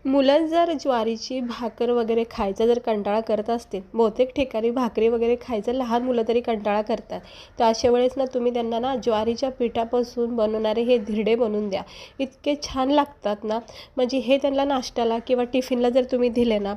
मुलं जर ज्वारीची भाकर वगैरे खायचा जर कंटाळा करत असतील, बहुतेक ठिकाणी भाकरी वगैरे खायचं लहान मुलं तरी कंटाळा करतात, तर अशा वेळेस ना तुम्ही त्यांना ना ज्वारीच्या पिठापासून बनवणारे हे धिरडे बनवून द्या. इतके छान लागतात ना, म्हणजे हे त्यांना नाश्त्याला किंवा टिफिनला जर तुम्ही दिले ना,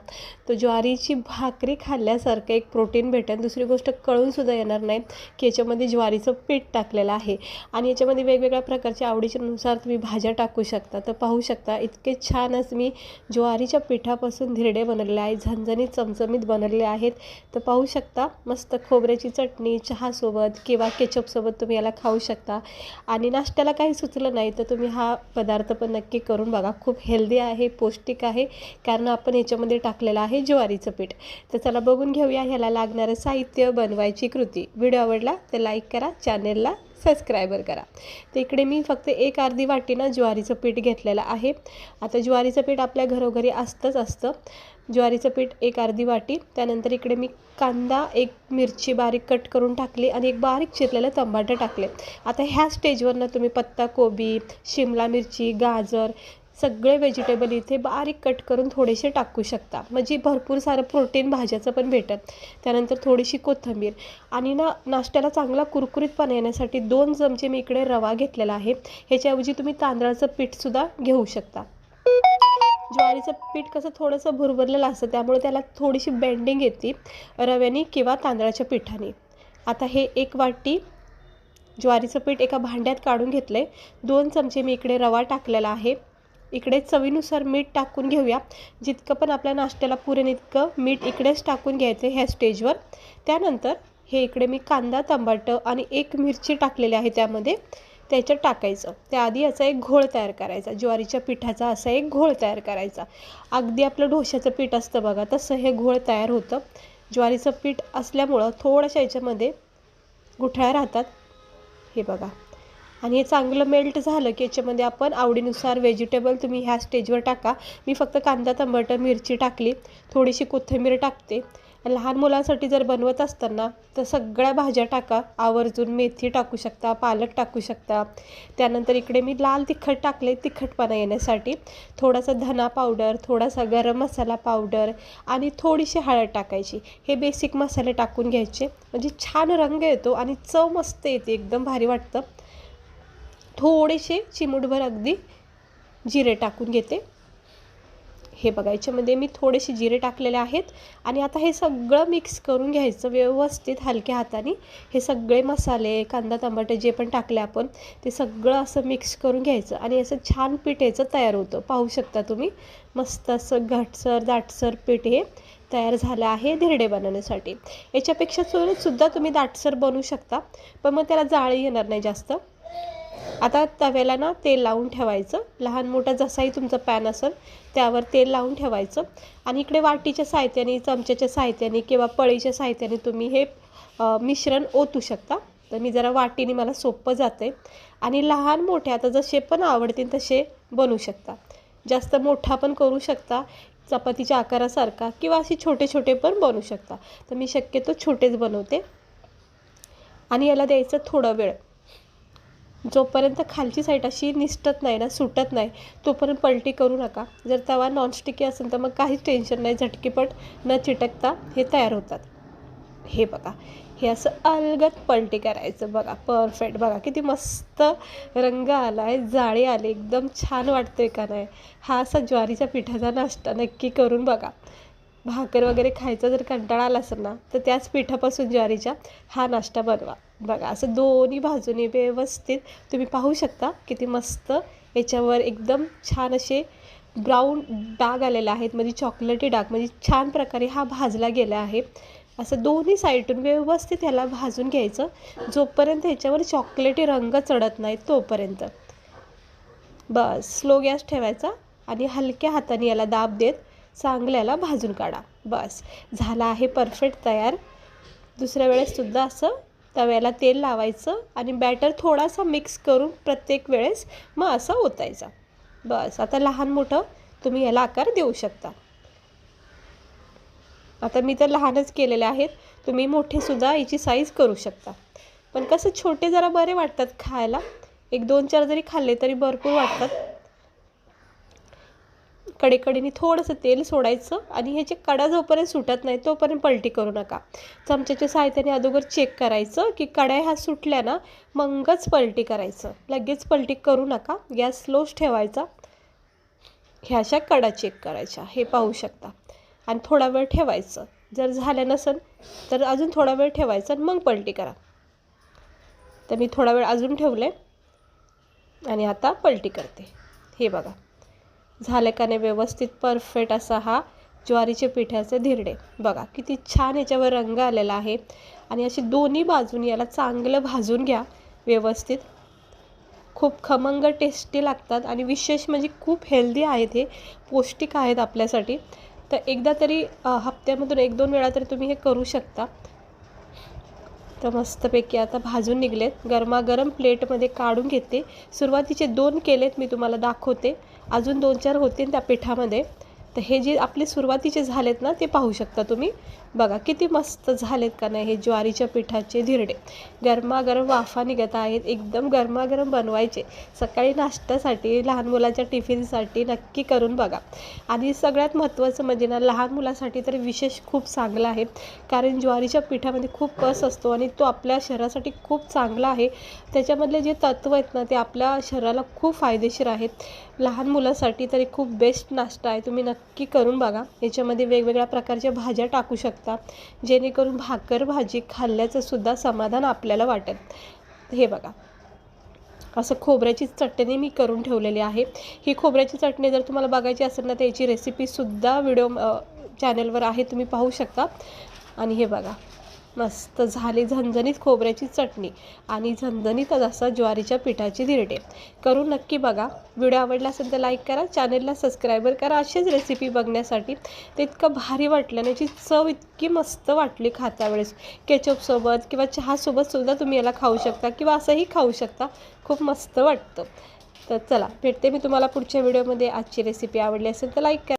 तर ज्वारीची भाकरी खाल्ल्यासारखं एक प्रोटीन भेटेल. दुसरी गोष्ट कळूनसुद्धा येणार नाही की याच्यामध्ये ज्वारीचं पीठ टाकलेलं आहे. आणि याच्यामध्ये वेगवेगळ्या प्रकारच्या आवडीच्यानुसार तुम्ही भाज्या टाकू शकता. तर पाहू शकता इतके छान असं मी ज्वारीच्या पिठापासून धिरडे बनवलेले आहेत, झणझणीत चमचमीत बनवलेले आहेत. तर पाहू शकता मस्त खोबऱ्याची चटणी चहासोबत किंवा केचपसोबत तुम्ही याला खाऊ शकता. आणि नाश्त्याला काही सुचलं नाही तर तुम्ही हा पदार्थ पण नक्की करून बघा. खूप हेल्दी आहे, पौष्टिक आहे, कारण आपण ह्याच्यामध्ये टाकलेलं आहे ज्वारीचं पीठ. तर चला बघून घेऊया ह्याला लागणारं साहित्य, बनवायची कृती. व्हिडिओ आवडला तर लाईक करा, चॅनेलला सबस्क्राईबर करा. तर इकडे मी फक्त एक अर्धी वाटी ना ज्वारीचं पीठ घेतलेलं आहे. आता ज्वारीचं पीठ आपल्या घरोघरी असतं. ज्वारीचं पीठ एक अर्धी वाटी. त्यानंतर इकडे मी कांदा, एक मिरची बारीक कट करून टाकली आणि एक बारीक चिरलेलं टमाटर टाकले. आता ह्या स्टेजवरनं तुम्ही पत्ताकोबी, शिमला मिरची, गाजर सगळे व्हेजिटेबल इथे बारीक कट करून थोडेसे टाकू शकता, म्हणजे भरपूर सारं प्रोटीन भाज्याचं पण भेटेल. त्यानंतर थोडीशी कोथिंबीर आणि ना नाश्त्याला चांगला कुरकुरीतपणा येण्यासाठी 2 चमचे मी इकडे रवा घेतलेला आहे. ह्याच्याऐवजी तुम्ही तांदळाचं पीठसुद्धा घेऊ शकता. ज्वारीचं पीठ कसं थोडंसं भुरभुरलेलं असतं, त्यामुळे त्याला थोडीशी बेंडिंग येते रव्याने किंवा तांदळाच्या पिठाने. आता हे एक वाटी ज्वारीचं पीठ एका भांड्यात काढून घेतलं आहे. 2 चमचे मी इकडे रवा टाकलेला आहे. इकडे चवीनुसार मीठ टाकून घेऊया. जितकं पण आपल्या नाश्त्याला पुरेल इतकं मीठ इकडेच टाकून घ्यायचं ह्या स्टेजवर. त्यानंतर हे इकडे मी कांदा, टमाटर आणि एक मिरची टाकलेली आहे त्यामध्ये, त्याच्यात टाकायचं. त्याआधी याचा एक घोळ तयार करायचा, ज्वारीच्या पिठाचा असा एक घोळ तयार करायचा. अगदी आपलं डोश्याचं पीठ असतं बघा, तसं हे घोळ तयार होतं. ज्वारीचं पीठ असल्यामुळं थोड्याशा याच्यामध्ये गुठळ्या राहतात, हे बघा. आणि हे चांगलं मेल्ट झालं की याच्यामध्ये आपण आवडीनुसार व्हेजिटेबल तुम्ही ह्या स्टेजवर टाका. मी फक्त कांदा, टमाटर, मिरची टाकली, थोडीशी कोथिंबीर टाकते. लहान मुलांसाठी जर बनवत असताना तर सगळ्या भाज्या टाका आवर्जून. मेथी टाकू शकता, पालक टाकू शकता. त्यानंतर इकडे मी लाल तिखट टाकले तिखटपणा येण्यासाठी. थोडासा धना पावडर, थोडासा गरम मसाला पावडर आणि थोडीशी हळद टाकायची. हे बेसिक मसाले टाकून घ्यायचे, म्हणजे छान रंग येतो आणि चव मस्त येते, एकदम भारी वाटतं. थोडेसे चिमूटभर अगदी जिरे टाकून घेते. हे बघा याच्यामध्ये मी थोडेसे जिरे टाकलेले आहेत. आणि आता हे सगळं मिक्स करून घ्यायचं व्यवस्थित हलक्या हाताने. हे सगळे मसाले, कांदा, टमाटर जे पण टाकले आपण ते सगळं असं मिक्स करून घ्यायचं आणि असं छान पीठ याचं तयार होतं. पाहू शकता तुम्ही मस्त असं घटसर दाटसर पीठ हे तयार झालं आहे धिरडे बनवण्यासाठी. याच्यापेक्षा सुद्धा तुम्ही दाटसर बनवू शकता, पण मग त्याला जाळी येणार नाही जास्त. आता तव्याला ना तेल लावून ठेवायचं. लहान मोठा जसाही तुमचा पॅन असेल त्यावर तेल लावून ठेवायचं. आणि इकडे वाटीच्या साहित्याने, चमच्याच्या साहित्याने किंवा पळीच्या साहित्याने तुम्ही हे मिश्रण ओतू शकता. तर मी जरा वाटीने मला सोपं जाते. आणि लहान मोठे आता जसे पण आवडतील तसे बनवू शकता. जास्त मोठा पण करू शकता चपातीच्या आकारासारखा, किंवा असे छोटे छोटे पण बनवू शकता. तर मी शक्यतो छोटेच बनवते. आणि याला द्यायचं थोडा वेळ. जोपर्यंत खालची साईड अशी निसटत नाही ना, सुटत नाही, तोपर्यंत पलटी करू नका. जर तवा नॉनस्टिकी असेल तर मग काहीच टेन्शन नाही, झटकीपट न चिटकता हे तयार होतात. हे बघा, हे असं अलगद पलटी करायचं. बघा परफेक्ट, बघा किती मस्त रंग आला आहे, जाळी आली, एकदम छान वाटतंय का नाही. हा असा ज्वारीच्या पिठाचा नाश्ता नक्की करून बघा. भाकर वगैरे खायचा जर कंटाळा आला असेल ना, तर त्याच पिठापासून ज्वारीच्या हा नाश्ता बनवा. बघा असं दोन्ही बाजूने व्यवस्थित तुम्ही पाहू शकता किती मस्त याच्यावर एकदम छान असे ब्राऊन डाग आलेले आहेत, म्हणजे चॉकलेटी डाग, म्हणजे छान प्रकारे हा भाजला गेला आहे. असं दोन्ही साईडून व्यवस्थित ह्याला भाजून घ्यायचं, जोपर्यंत ह्याच्यावर चॉकलेटी रंग चढत नाही तोपर्यंत. बस स्लो गॅस ठेवायचा आणि हलक्या हाताने याला दाब देत चांगल्याला भाजून काढा. बस झाला आहे परफेक्ट तयार. दुसऱ्या वेळेससुद्धा असं तव्याला तेल लावायचं आणि बॅटर थोडासा मिक्स करून प्रत्येक वेळेस मग असं ओतायचा. बस आता लहान मोठं तुम्ही याला आकार देऊ शकता. आता मी तर लहानच केलेले आहेत, तुम्ही मोठेसुद्धा याची साईज करू शकता. पण कसं छोटे जरा बरे वाटतात खायला, 1-2-4 जरी खाल्ले तरी भरपूर वाटतात. कडेकडेने थोडंसं तेल सोडायचं आणि ह्याची कडा जोपर्यंत सुटत नाही तोपर्यंत पलटी करू नका. चमच्याच्या सहाय्याने अगोदर चेक करायचं की कड्या ह्या सुटल्या ना, मगच पलटी करायचं. लगेच पलटी करू नका. गॅस स्लोच ठेवायचा. ह्या अशा कडा चेक करायच्या, हे पाहू शकता. आणि थोडा वेळ ठेवायचं. जर झालं नसेल तर अजून थोडा वेळ ठेवायचं आणि मग पलटी करा. तर मी थोडा वेळ अजून ठेवले आणि आता पलटी करते. हे बघा झालं का नाही व्यवस्थित परफेक्ट असा हा ज्वारीचे पिठाचे धिरडे. बघा किती छान याच्यावर रंग आलेला आहे. आणि अशी दोन्ही बाजूनी याला चांगलं भाजून घ्या व्यवस्थित. खूप खमंग टेस्टी लागतात आणि विशेष म्हणजे खूप हेल्दी आहेत, हे पौष्टिक आहेत आपल्यासाठी. तर एकदा तरी हप्त्यामधून 1-2 वेळा तरी तुम्ही हे करू शकता. तर मस्तपैकी आता भाजून निघलेत. गरमागरम प्लेटमध्ये काढून घेते. सुरुवातीचे 2 केलेत मी तुम्हाला दाखवते. अजून 2-4 होतील त्या पिठामध्ये. तर हे जे आपले सुरुवातीचे झालेत ना ते पाहू शकता तुम्ही. बघा किती मस्त झालेत का नाही हे ज्वारीच्या पिठाचे धिरडे. गरमागरम वाफा निघत आहेत. एकदम गरमागरम बनवायचे. सकाळी नाश्त्यासाठी, लहान मुलाच्या टिफिनसाठी नक्की करून बघा. आणि सगळ्यात महत्त्वाचं म्हणजे ना, लहान मुलासाठी तर विशेष खूप चांगलं आहे. कारण ज्वारीच्या पिठामध्ये खूप कस असतो आणि तो आपल्या शरीरासाठी खूप चांगला आहे. त्याच्यामधले जे तत्त्व आहेत ना ते आपल्या शरीराला खूप फायदेशीर आहेत. लहान मुलासाठी तरी खूप बेस्ट नाश्ता आहे. तुम्ही नक्की करून बघा. याच्यामध्ये वेगवेगळ्या प्रकारच्या भाज्या टाकू शकता, जेणेकरून भाकर भाजी खाल्ल्याचं सुद्धा समाधान आपल्याला वाटेल. हे बघा असं खोबऱ्याची चटणी मी करून ठेवलेली आहे. ही खोबऱ्याची चटणी जर तुम्हाला बघायची असेल ना तर याची रेसिपीसुद्धा व्हिडिओ चॅनलवर आहे, तुम्ही पाहू शकता. आणि हे बघा मस्त झाली झणझणीत खोबऱ्याची चटणी आणि झणझणीत असा ज्वारीच्या पिठाची धिरडे. करून नक्की बघा. व्हिडिओ आवडला असेल तर लाईक करा, चॅनलला सबस्क्राईबर करा असेच रेसिपी बघण्यासाठी. ते इतकं भारी वाटलं, याची चव इतकी मस्त वाटली खाता वेळेस. केचपसोबत किंवा चहासोबतसुद्धा तुम्ही याला खाऊ शकता किंवा असंही खाऊ शकता. खूप मस्त वाटतं. तर चला भेटते मी तुम्हाला पुढच्या व्हिडिओमध्ये. आजची रेसिपी आवडली असेल तर लाईक करा.